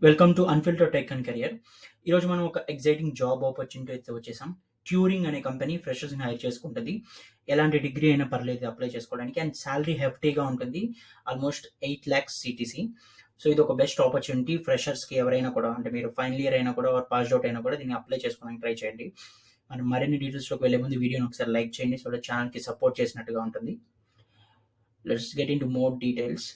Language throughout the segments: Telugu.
Welcome to unfiltered tech and career. ఈరోజు మనం ఒక ఎక్సైటింగ్ జాబ్ ఆపర్చునిటీ అయితే వచ్చేసాం. ట్యూరింగ్ అనే కంపెనీ ఫ్రెషర్స్‌ని హైర్ చేసుకుంటది. ఎలాంటి డిగ్రీ అయినా పర్లేదు అప్లై చేసుకోవడానికి. అండ్ సాలరీ హెఫ్టీగా ఉంటుంది. Almost 8,00,000 CTC. సో ఇది ఒక బెస్ట్ ఆపర్చునిటీ ఫ్రెషర్స్‌కి ఎవరైనా కూడా, అంటే మీరు ఫైనల్ ఇయర్ అయినా కూడా ఆర్ పాస్డ్ అవుట్ అయినా కూడా దీన్ని అప్లై చేసుకోవడానికి ట్రై చేయండి. అండ్ మరిన్ని డీటెయిల్స్‌లోకి వెళ్ళే ముందు వీడియోని ఒకసారి లైక్ చేయండి. సో దట్ ఛానెల్‌కి సపోర్ట్ చేసినట్టుగా ఉంటుంది. Let's get into more details.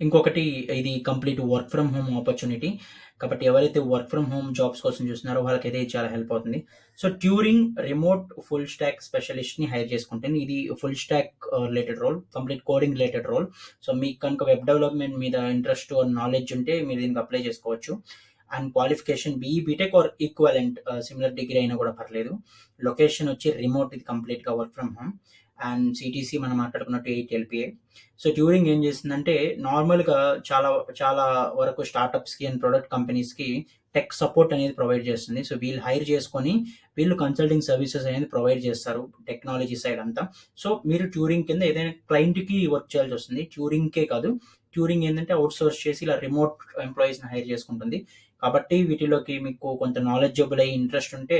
ఇంకొకటి, ఇది complete work from home opportunity. కాబట్టి ఎవరైతే వర్క్ ఫ్రమ్ హోమ్ జాబ్స్ కోసం చూస్తున్నారో వాళ్ళకైతే ఇది చాలా హెల్ప్ అవుతుంది. So Turing remote full stack స్పెషలిస్ట్‌ని హైర్ చేసుకుంటుంది. ఇది full stack related role, complete coding related role. So మీకు కనుక వెబ్ డెవలప్‌మెంట్ మీద ఇంట్రెస్ట్ ఆర్ నాలెడ్జ్ ఉంటే మీరు దీనికి అప్లై చేసుకోవచ్చు. And qualification BE B Tech or equivalent similar degree అయినా కూడా పర్లేదు. లొకేషన్ వచ్చి రిమోట్, ఇది కంప్లీట్‌గా work from home. And CTC మనం మాట్లాడుకున్నట్టు 8 ఎల్‌పిఏ. సో ట్యూరింగ్ ఏం చేస్తుందంటే నార్మల్‌గా చాలా చాలా వరకు స్టార్టప్స్‌కి అండ్ ప్రొడక్ట్ కంపెనీస్‌కి టెక్ సపోర్ట్ అనేది ప్రొవైడ్ చేస్తుంది. సో వీళ్ళు హైర్ చేసుకొని వీళ్ళు కన్సల్టింగ్ సర్వీసెస్ అనేది ప్రొవైడ్ చేస్తారు టెక్నాలజీ సైడ్ అంతా. సో మీరు ట్యూరింగ్ కింద ఏదైనా క్లయింట్‌కి వర్క్ చేయాల్సి వస్తుంది. ట్యూరింగ్‌కే కాదు, ట్యూరింగ్ ఏంటంటే అవుట్‌సోర్స్ చేసి ఇలా రిమోట్ ఎంప్లాయీస్‌ని హైర్ చేసుకుంటుంది. కాబట్టి వీటిలోకి మీకు కొంత నాలెడ్జబుల్ అయ్యి ఇంట్రెస్ట్ ఉంటే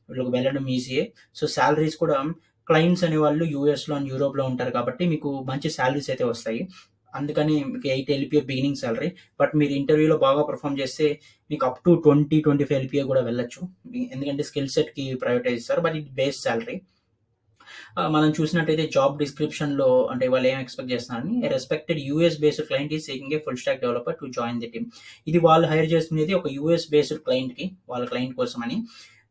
వీళ్ళకి వెళ్ళడం ఈజీయే. సో సాలరీస్ కూడా, క్లయింట్స్ అనేవాళ్ళు యూఎస్‌లో అండ్ యూరోప్‌లో ఉంటారు కాబట్టి మీకు మంచి సాలరీస్ అయితే వస్తాయి. అందుకని మీకు 8 ఎల్‌పిఏ బిగినింగ్ సాలరీ. బట్ మీరు ఇంటర్వ్యూలో బాగా పెర్ఫార్మ్ చేస్తే మీకు అప్ టు 20, 25 ఎల్‌పిఏ కూడా వెళ్ళొచ్చు. ఎందుకంటే స్కిల్ సెట్‌కి ప్రయారిటైజ్ ఇస్తారు. బట్ ఇది బేస్ సాలరీ. మనం చూసినట్టయితే జాబ్ డిస్క్రిప్షన్‌లో అంటే వాళ్ళు ఏం ఎక్స్‌పెక్ట్ చేస్తున్నారని, respected US based client is seeking A full stack developer to join the team. ఇది వాళ్ళు హైర్ చేసుకునేది ఒక యూఎస్ బేస్డ్ క్లయింట్‌కి, వాళ్ళ క్లయింట్ కోసమని.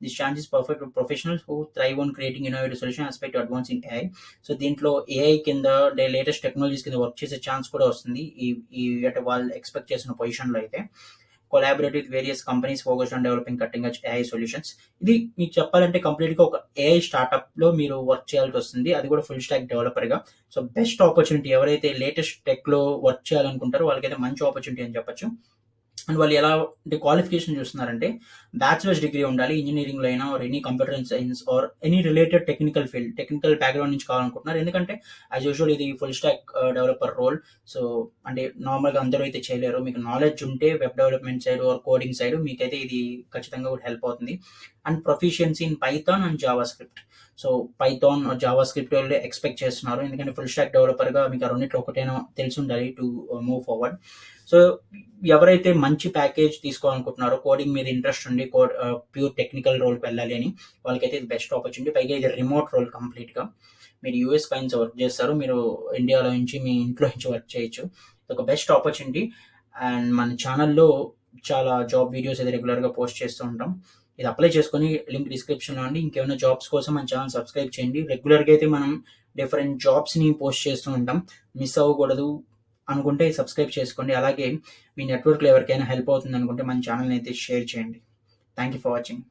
This chance is perfect for professionals who thrive on creating innovative solution aspect to advance in AI. So దీంట్లో ఏఐ కింద లేటెస్ట్ టెక్నాలజీస్ కింద వర్క్ చేసే ఛాన్స్ కూడా వస్తుంది. ఈ ఈ అంటే వాళ్ళు ఎక్స్‌పెక్ట్ చేసిన పొజిషన్‌లో అయితే. Collaborate with various companies focused on developing cutting edge AI solutions. ఇది మీకు చెప్పాలంటే కంప్లీట్‌గా ఒక ఏఐ స్టార్టప్‌లో మీరు వర్క్ చేయాల్సి వస్తుంది. అది కూడా ఫుల్ స్టాక్ డెవలపర్‌గా. సో బెస్ట్ ఆపర్చునిటీ, ఎవరైతే లేటెస్ట్ టెక్‌లో వర్క్ చేయాలనుకుంటారో వాళ్ళకైతే మంచి ఆపర్చునిటీ అని చెప్పొచ్చు. అండ్ వాళ్ళు ఎలా అంటే క్వాలిఫికేషన్ చూస్తున్నారంటే బ్యాచిలర్స్ డిగ్రీ ఉండాలి ఇంజనీరింగ్‌లో అయినా or any computer science or any related technical field, technical background నుంచి కావాలనుకుంటున్నారు. ఎందుకంటే యాజ్ యూజువల్ ఇది full stack developer role. So అంటే నార్మల్‌గా అందరూ అయితే చేయలేరు. మీకు నాలెడ్జ్ ఉంటే web development side or coding side మీకైతే ఇది ఖచ్చితంగా కూడా హెల్ప్ అవుతుంది. And proficiency in Python and JavaScript. So Python, JavaScript వాళ్ళు ఎక్స్‌పెక్ట్ చేస్తున్నారు. ఎందుకంటే ఫుల్ స్టాక్ డెవలపర్‌గా మీకు ఆ రెండిట్లో ఒకటైనా తెలిసి ఉండాలి టు మూవ్ ఫార్వర్డ్. సో ఎవరైతే మంచి ప్యాకేజ్ తీసుకోవాలనుకుంటున్నారో, కోడింగ్ మీద ఇంట్రెస్ట్ ఉండి ప్యూర్ టెక్నికల్ రోల్‌కి వెళ్ళాలి అని, వాళ్ళకైతే ఇది బెస్ట్ ఆపర్చునిటీ. పైగా ఇది రిమోట్ రోల్ కంప్లీట్‌గా. మీరు యూఎస్ క్లయింట్స్ వర్క్ చేస్తారు. మీరు ఇండియాలో నుంచి మీ ఇంట్లో నుంచి వర్క్ చేయొచ్చు. ఇదొక బెస్ట్ ఆపర్చునిటీ. అండ్ మన ఛానల్‌లో చాలా జాబ్ వీడియోస్ అయితే రెగ్యులర్‌గా పోస్ట్ చేస్తూ ఉంటాం. ఇది అప్లై చేసుకొని లింక్ డిస్క్రిప్షన్‌లో ఉంది. ఇంకేమైనా జాబ్స్ కోసం మన ఛానల్ సబ్స్క్రైబ్ చేయండి. రెగ్యులర్‌గా అయితే మనం డిఫరెంట్ జాబ్స్‌ని పోస్ట్ చేస్తూ ఉంటాం. మిస్ అవ్వకూడదు అనుకుంటే సబ్స్క్రైబ్ చేసుకోండి. అలాగే మీ నెట్వర్క్‌లో ఎవరికైనా హెల్ప్ అవుతుంది అనుకుంటే మన ఛానల్‌ని అయితే షేర్ చేయండి. Thank you for watching.